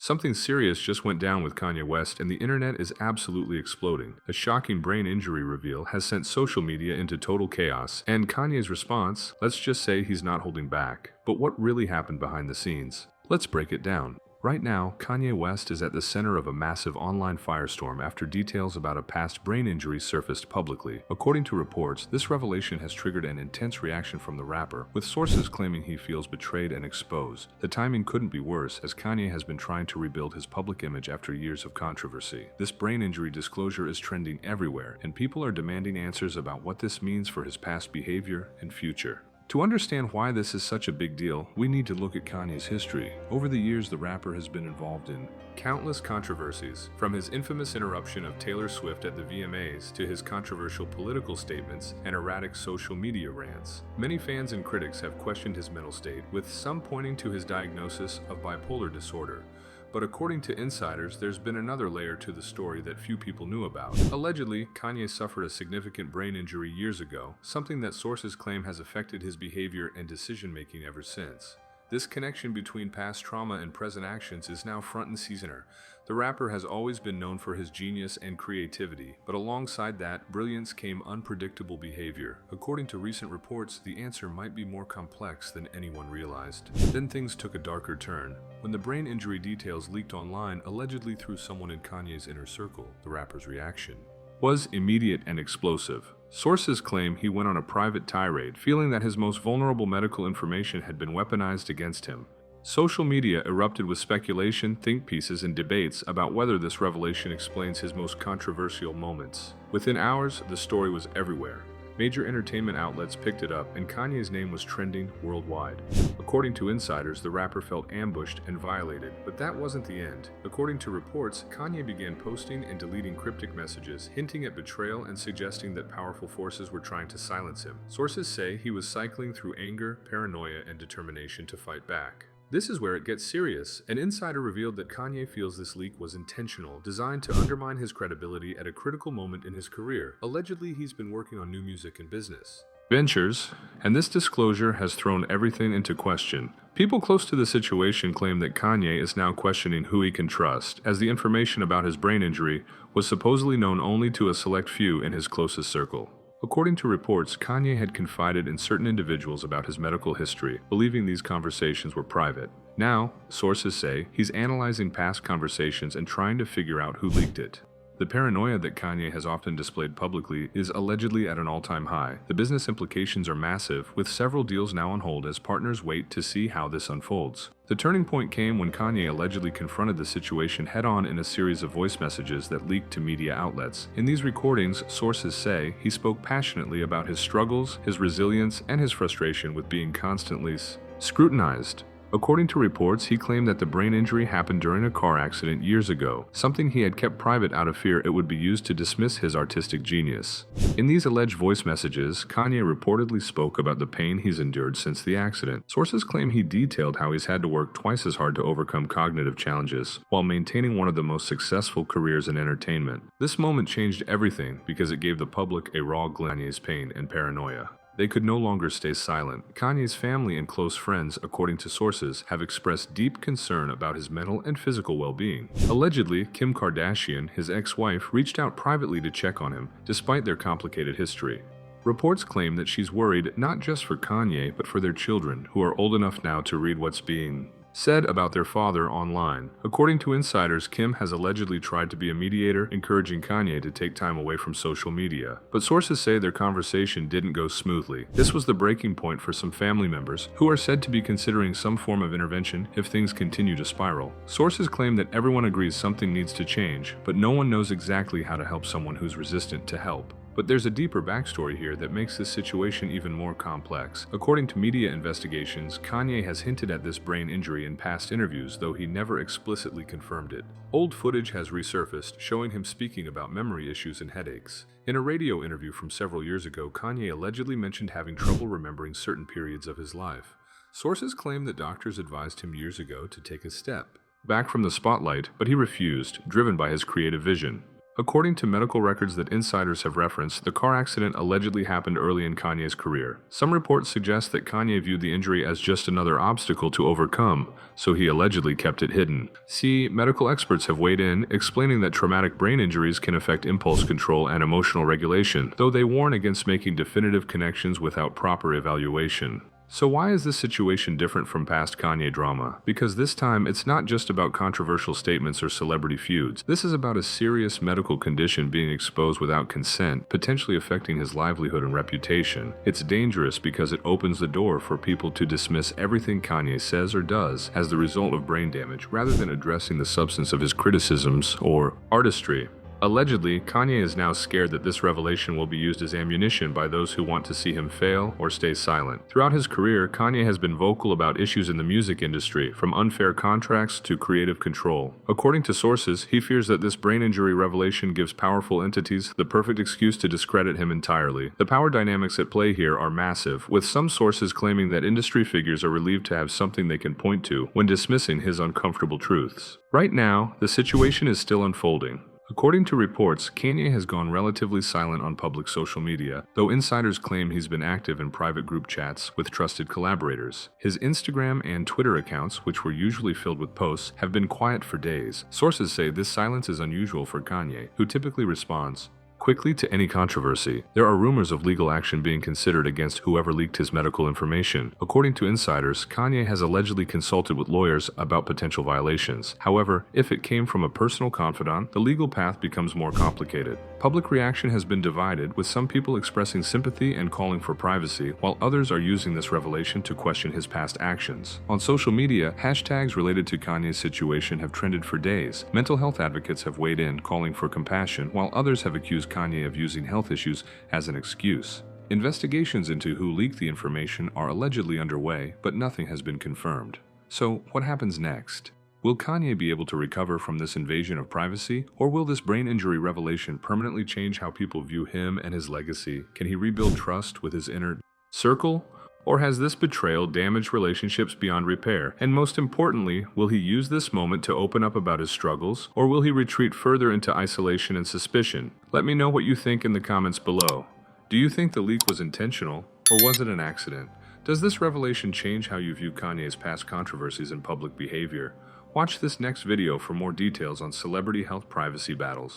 Something serious just went down with Kanye West, and the internet is absolutely exploding. A shocking brain injury reveal has sent social media into total chaos, and Kanye's response, let's just say he's not holding back. But what really happened behind the scenes? Let's break it down. Right now, Kanye West is at the center of a massive online firestorm after details about a past brain injury surfaced publicly. According to reports, this revelation has triggered an intense reaction from the rapper, with sources claiming he feels betrayed and exposed. The timing couldn't be worse, as Kanye has been trying to rebuild his public image after years of controversy. This brain injury disclosure is trending everywhere, and people are demanding answers about what this means for his past behavior and future. To understand why this is such a big deal, we need to look at Kanye's history. Over the years, the rapper has been involved in countless controversies, from his infamous interruption of Taylor Swift at the VMAs to his controversial political statements and erratic social media rants. Many fans and critics have questioned his mental state, with some pointing to his diagnosis of bipolar disorder. But according to insiders, there's been another layer to the story that few people knew about. Allegedly, Kanye suffered a significant brain injury years ago, something that sources claim has affected his behavior and decision-making ever since. This connection between past trauma and present actions is now front and center. The rapper has always been known for his genius and creativity, but alongside that brilliance came unpredictable behavior. According to recent reports, the answer might be more complex than anyone realized. Then things took a darker turn. When the brain injury details leaked online, allegedly through someone in Kanye's inner circle, the rapper's reaction was immediate and explosive. Sources claim he went on a private tirade, feeling that his most vulnerable medical information had been weaponized against him. Social media erupted with speculation, think pieces, and debates about whether this revelation explains his most controversial moments. Within hours, the story was everywhere. Major entertainment outlets picked it up, and Kanye's name was trending worldwide. According to insiders, the rapper felt ambushed and violated, but that wasn't the end. According to reports, Kanye began posting and deleting cryptic messages, hinting at betrayal and suggesting that powerful forces were trying to silence him. Sources say he was cycling through anger, paranoia, and determination to fight back. This is where it gets serious. An insider revealed that Kanye feels this leak was intentional, designed to undermine his credibility at a critical moment in his career. Allegedly, he's been working on new music and business ventures, and this disclosure has thrown everything into question. People close to the situation claim that Kanye is now questioning who he can trust, as the information about his brain injury was supposedly known only to a select few in his closest circle. According to reports, Kanye had confided in certain individuals about his medical history, believing these conversations were private. Now, sources say he's analyzing past conversations and trying to figure out who leaked it. The paranoia that Kanye has often displayed publicly is allegedly at an all-time high. The business implications are massive, with several deals now on hold as partners wait to see how this unfolds. The turning point came when Kanye allegedly confronted the situation head-on in a series of voice messages that leaked to media outlets. In these recordings, sources say he spoke passionately about his struggles, his resilience, and his frustration with being constantly scrutinized. According to reports, he claimed that the brain injury happened during a car accident years ago, something he had kept private out of fear it would be used to dismiss his artistic genius. In these alleged voice messages, Kanye reportedly spoke about the pain he's endured since the accident. Sources claim he detailed how he's had to work twice as hard to overcome cognitive challenges, while maintaining one of the most successful careers in entertainment. This moment changed everything because it gave the public a raw glimpse of Kanye's pain and paranoia. They could no longer stay silent. Kanye's family and close friends, according to sources, have expressed deep concern about his mental and physical well-being. Allegedly, Kim Kardashian, his ex-wife, reached out privately to check on him, despite their complicated history. Reports claim that she's worried not just for Kanye, but for their children, who are old enough now to read what's being said about their father online. According to insiders, Kim has allegedly tried to be a mediator, encouraging Kanye to take time away from social media. But sources say their conversation didn't go smoothly. This was the breaking point for some family members, who are said to be considering some form of intervention if things continue to spiral. Sources claim that everyone agrees something needs to change, but no one knows exactly how to help someone who's resistant to help. But there's a deeper backstory here that makes this situation even more complex. According to media investigations, Kanye has hinted at this brain injury in past interviews, though he never explicitly confirmed it. Old footage has resurfaced, showing him speaking about memory issues and headaches. In a radio interview from several years ago, Kanye allegedly mentioned having trouble remembering certain periods of his life. Sources claim that doctors advised him years ago to take a step back from the spotlight, but he refused, driven by his creative vision. According to medical records that insiders have referenced, the car accident allegedly happened early in Kanye's career. Some reports suggest that Kanye viewed the injury as just another obstacle to overcome, so he allegedly kept it hidden. See, medical experts have weighed in, explaining that traumatic brain injuries can affect impulse control and emotional regulation, though they warn against making definitive connections without proper evaluation. So why is this situation different from past Kanye drama? Because this time, it's not just about controversial statements or celebrity feuds. This is about a serious medical condition being exposed without consent, potentially affecting his livelihood and reputation. It's dangerous because it opens the door for people to dismiss everything Kanye says or does as the result of brain damage, rather than addressing the substance of his criticisms or artistry. Allegedly, Kanye is now scared that this revelation will be used as ammunition by those who want to see him fail or stay silent. Throughout his career, Kanye has been vocal about issues in the music industry, from unfair contracts to creative control. According to sources, he fears that this brain injury revelation gives powerful entities the perfect excuse to discredit him entirely. The power dynamics at play here are massive, with some sources claiming that industry figures are relieved to have something they can point to when dismissing his uncomfortable truths. Right now, the situation is still unfolding. According to reports, Kanye has gone relatively silent on public social media, though insiders claim he's been active in private group chats with trusted collaborators. His Instagram and Twitter accounts, which were usually filled with posts, have been quiet for days. Sources say this silence is unusual for Kanye, who typically responds quickly to any controversy. There are rumors of legal action being considered against whoever leaked his medical information. According to insiders, Kanye has allegedly consulted with lawyers about potential violations. However, if it came from a personal confidant, the legal path becomes more complicated. Public reaction has been divided, with some people expressing sympathy and calling for privacy, while others are using this revelation to question his past actions. On social media, hashtags related to Kanye's situation have trended for days. Mental health advocates have weighed in, calling for compassion, while others have accused Kanye of using health issues as an excuse. Investigations into who leaked the information are allegedly underway, but nothing has been confirmed. So, what happens next? Will Kanye be able to recover from this invasion of privacy, or will this brain injury revelation permanently change how people view him and his legacy? Can he rebuild trust with his inner circle? Or has this betrayal damaged relationships beyond repair? And most importantly, will he use this moment to open up about his struggles, or will he retreat further into isolation and suspicion? Let me know what you think in the comments below. Do you think the leak was intentional, or was it an accident? Does this revelation change how you view Kanye's past controversies and public behavior? Watch this next video for more details on celebrity health privacy battles.